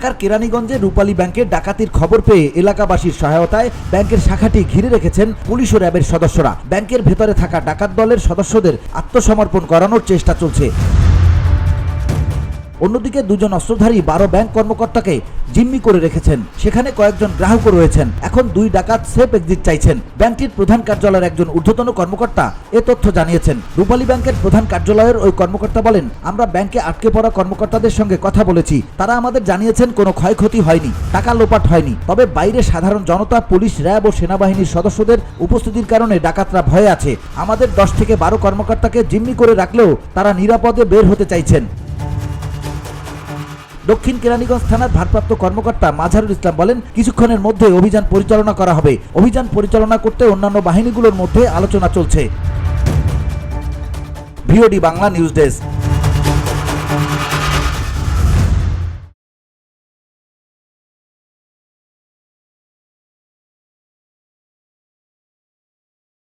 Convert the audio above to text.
ঢাকার কেরানীগঞ্জে রূপালী ব্যাংকে ডাকাতির খবর পেয়ে এলাকাবাসীর সহায়তায় ব্যাংকের শাখাটি ঘিরে রেখেছেন পুলিশ ও র্যাবের সদস্যরা। ব্যাংকের ভেতরে থাকা ডাকাত দলের সদস্যদের আত্মসমর্পণ করানোর চেষ্টা চলছে। অন্যদিকে দুজন অস্ত্রধারী 12 ব্যাংক কর্মকর্তাকে জিম্মি করে রেখেছেন। সেখানে কয়েকজন গ্রাহকও রয়েছেন। এখন 2 ডাকাত সেফ এক্সিট চাইছেন। ব্যাংকটির প্রধান কার্যালয়ের একজন ঊর্ধ্বতন কর্মকর্তা এ তথ্য জানিয়েছেন। রূপালী ব্যাংকের প্রধান কার্যালয়ের ওই কর্মকর্তা বলেন, আমরা ব্যাংকে আটকে পড়া কর্মকর্তাদের সঙ্গে কথা বলেছি। তারা আমাদের জানিয়েছেন কোনো ক্ষয়ক্ষতি হয়নি, টাকা লোপাট হয়নি। তবে বাইরে সাধারণ জনতা, পুলিশ, র্যাব ও সেনাবাহিনীর সদস্যদের উপস্থিতির কারণে ডাকাতরা ভয়ে আছে। আমাদের 10 থেকে 12 কর্মকর্তাকে জিম্মি করে রাখলেও তারা নিরাপদে বের হতে চাইছেন। দক্ষিণ কেরানীগঞ্জ থানার ভারপ্রাপ্ত কর্মকর্তা মাঝারুল ইসলাম বলেন, কিছুক্ষণের মধ্যে অভিযান পরিচালনা করা হবে। অভিযান পরিচালনা করতে অন্যান্য বাহিনীগুলোর মধ্যে আলোচনা চলছে। VOD Bangla news desk.